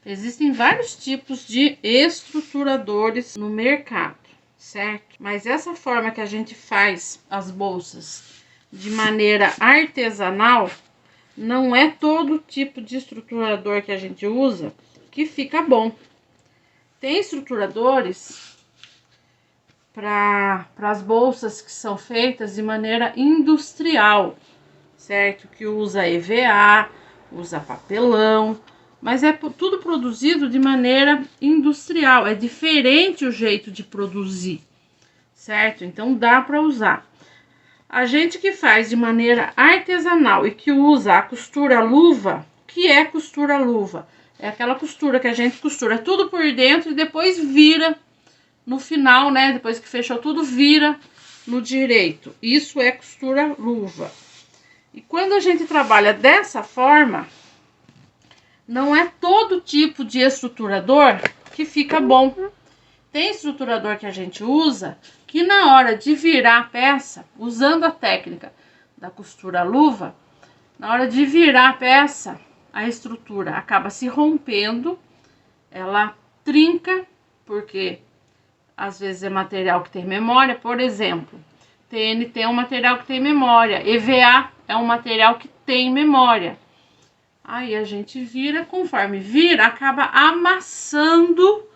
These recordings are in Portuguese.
Existem vários tipos de estruturadores no mercado, certo? Mas essa forma que a gente faz as bolsas de maneira artesanal, não é todo tipo de estruturador que a gente usa que fica bom. Tem estruturadores para as bolsas que são feitas de maneira industrial, certo? Que usa EVA, usa papelão, mas é tudo produzido de maneira industrial. É diferente o jeito de produzir, certo? Então dá para usar. A gente que faz de maneira artesanal e que usa a costura luva, que é costura luva? É aquela costura que a gente costura tudo por dentro e depois vira no final, né? Depois que fechou tudo, vira no direito. Isso é costura luva. E quando a gente trabalha dessa forma, não é todo tipo de estruturador que fica bom. Tem estruturador que a gente usa que na hora de virar a peça, usando a técnica da costura luva, na hora de virar a peça, a estrutura acaba se rompendo, ela trinca, porque às vezes é material que tem memória. Por exemplo, TNT é um material que tem memória, EVA é um material que tem memória. Aí a gente vira, conforme vira, acaba amassando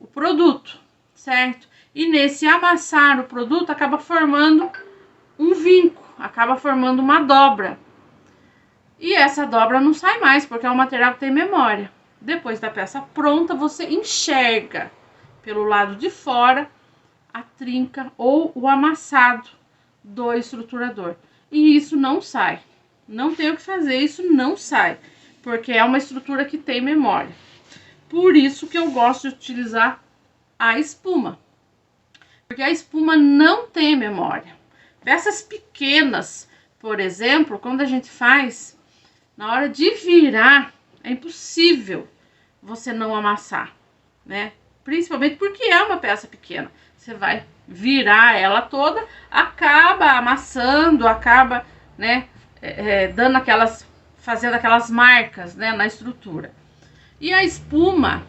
o produto, certo? E nesse amassar o produto, acaba formando um vinco, acaba formando uma dobra. E essa dobra não sai mais, porque é um material que tem memória. Depois da peça pronta, você enxerga pelo lado de fora a trinca ou o amassado do estruturador. E isso não sai. Não tem o que fazer, isso não sai, porque é uma estrutura que tem memória. Por isso que eu gosto de utilizar a espuma, porque a espuma não tem memória. Peças pequenas, por exemplo, quando a gente faz, na hora de virar, é impossível você não amassar, né? Principalmente porque é uma peça pequena. Você vai virar ela toda, acaba amassando, acaba, né, dando aquelas, fazendo aquelas marcas, né, na estrutura. E a espuma,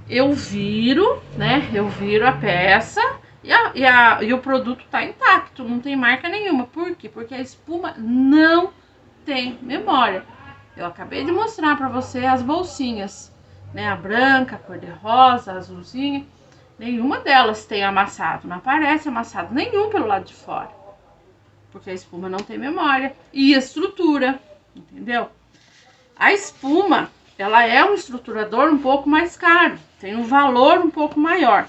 eu viro, né, eu viro a peça e o produto tá intacto, não tem marca nenhuma. Por quê? Porque a espuma não tem memória. Eu acabei de mostrar para você as bolsinhas, né, a branca, a cor-de-rosa, a azulzinha, nenhuma delas tem amassado, não aparece amassado nenhum pelo lado de fora, porque a espuma não tem memória e estrutura, entendeu? A espuma, ela é um estruturador um pouco mais caro, tem um valor um pouco maior,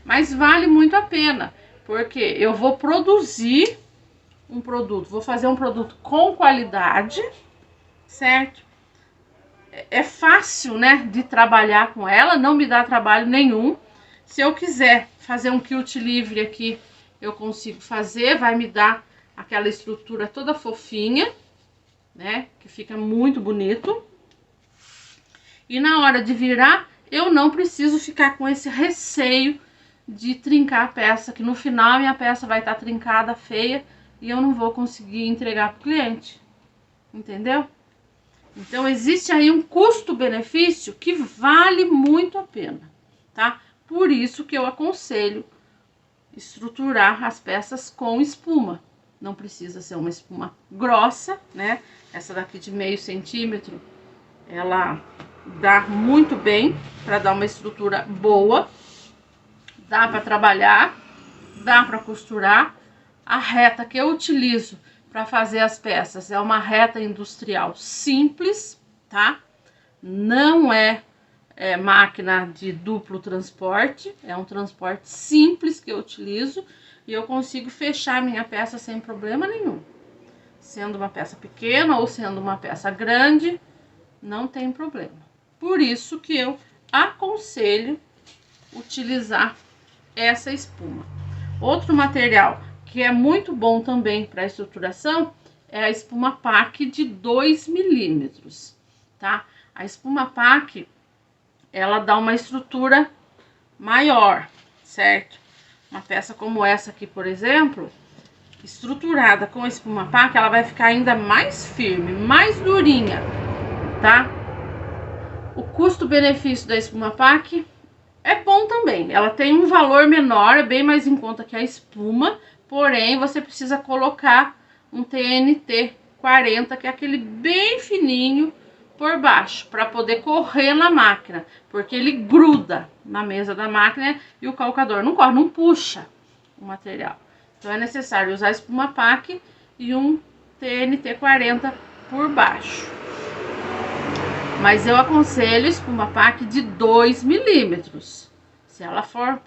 mas vale muito a pena, porque eu vou produzir um produto, vou fazer um produto com qualidade, certo? É fácil, né, de trabalhar com ela, não me dá trabalho nenhum. Se eu quiser fazer um quilt livre aqui, eu consigo fazer, vai me dar aquela estrutura toda fofinha, né, que fica muito bonito. E na hora de virar, eu não preciso ficar com esse receio de trincar a peça, que no final a minha peça vai estar trincada, feia, e eu não vou conseguir entregar para o cliente, entendeu? Então existe aí um custo-benefício que vale muito a pena, tá? Por isso que eu aconselho estruturar as peças com espuma. Não precisa ser uma espuma grossa, né? Essa daqui de meio centímetro, ela dá muito bem para dar uma estrutura boa. Dá para trabalhar, dá para costurar. A reta que eu utilizo para fazer as peças é uma reta industrial simples, tá? Não é máquina de duplo transporte, é um transporte simples que eu utilizo e eu consigo fechar minha peça sem problema nenhum. Sendo uma peça pequena ou sendo uma peça grande, não tem problema. Por isso que eu aconselho utilizar essa espuma. Outro material que é muito bom também para estruturação é a espuma PAC de 2 milímetros, tá? A espuma PAC, ela dá uma estrutura maior, certo? Uma peça como essa aqui, por exemplo, estruturada com a espuma PAC, ela vai ficar ainda mais firme, mais durinha, tá? O custo-benefício da espuma PAC é bom também. Ela tem um valor menor, é bem mais em conta que a espuma, porém você precisa colocar um TNT 40, que é aquele bem fininho por baixo, para poder correr na máquina, porque ele gruda na mesa da máquina e o calcador não corre, não puxa o material. Então é necessário usar espuma PAC e um TNT 40 por baixo. Mas eu aconselho espuma PAC de 2 milímetros. Se ela for,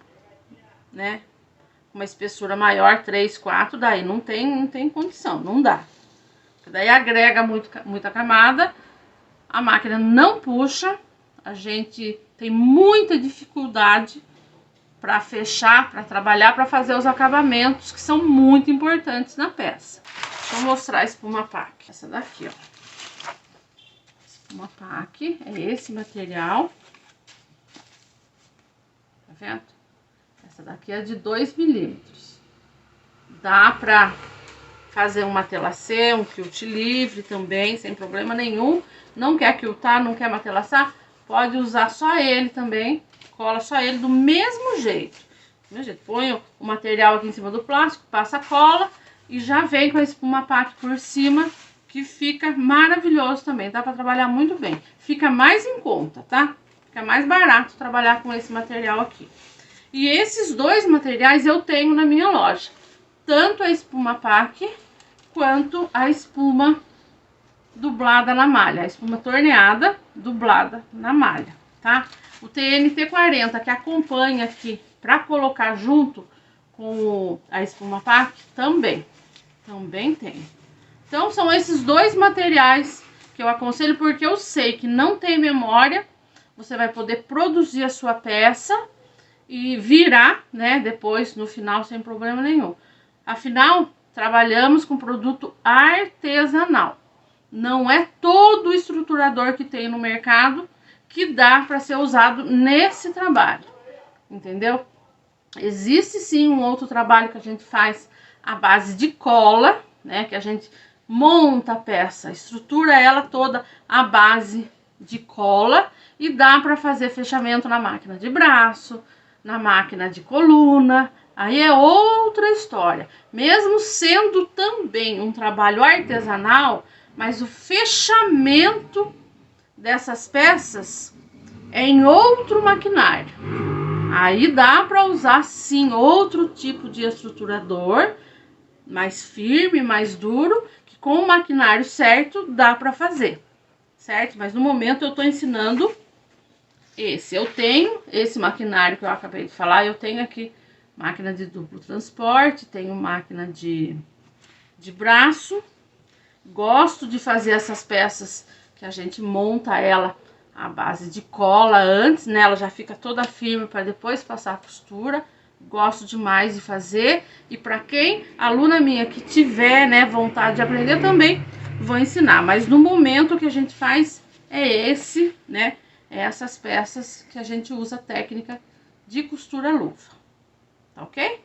né, uma espessura maior, 3, 4, daí não tem condição, não dá. Daí agrega muita camada, a máquina não puxa, a gente tem muita dificuldade para fechar, para trabalhar, para fazer os acabamentos que são muito importantes na peça. Deixa eu mostrar a espuma PAC. Essa daqui, ó. Espuma PAC é esse material. Tá vendo? Essa daqui é de 2 milímetros. Dá pra fazer uma telacê, um quilt livre também, sem problema nenhum. Não quer quiltar, não quer matelaçar, pode usar só ele também. Cola só ele do mesmo jeito. Põe o material aqui em cima do plástico, passa a cola e já vem com a espuma PAC por cima, que fica maravilhoso também. Dá pra trabalhar muito bem. Fica mais em conta, tá? Fica mais barato trabalhar com esse material aqui. E esses dois materiais eu tenho na minha loja. Tanto a espuma PAC quanto a espuma dublada na malha. A espuma torneada dublada na malha, tá? O TNT 40 que acompanha aqui para colocar junto com a espuma PAC também tem. Então são esses dois materiais que eu aconselho, porque eu sei que não tem memória. Você vai poder produzir a sua peça e virar, né, depois no final sem problema nenhum. Afinal, trabalhamos com produto artesanal. Não é todo estruturador que tem no mercado que dá para ser usado nesse trabalho, entendeu? Existe sim um outro trabalho que a gente faz à base de cola, né, que a gente monta a peça, estrutura ela toda à base de cola e dá para fazer fechamento na máquina de braço, na máquina de coluna. Aí é outra história, mesmo sendo também um trabalho artesanal, mas o fechamento dessas peças é em outro maquinário. Aí dá para usar sim outro tipo de estruturador, mais firme, mais duro, que com o maquinário certo dá para fazer, certo? Mas no momento eu tô ensinando esse. Eu tenho esse maquinário que eu acabei de falar, eu tenho aqui máquina de duplo transporte, tenho máquina de braço. Gosto de fazer essas peças que a gente monta ela à base de cola antes, né? Ela já fica toda firme para depois passar a costura. Gosto demais de fazer. E para quem, aluna minha que tiver, né, vontade de aprender também, vou ensinar. Mas no momento o que a gente faz é esse, né? É essas peças que a gente usa a técnica de costura luva. Tá ok?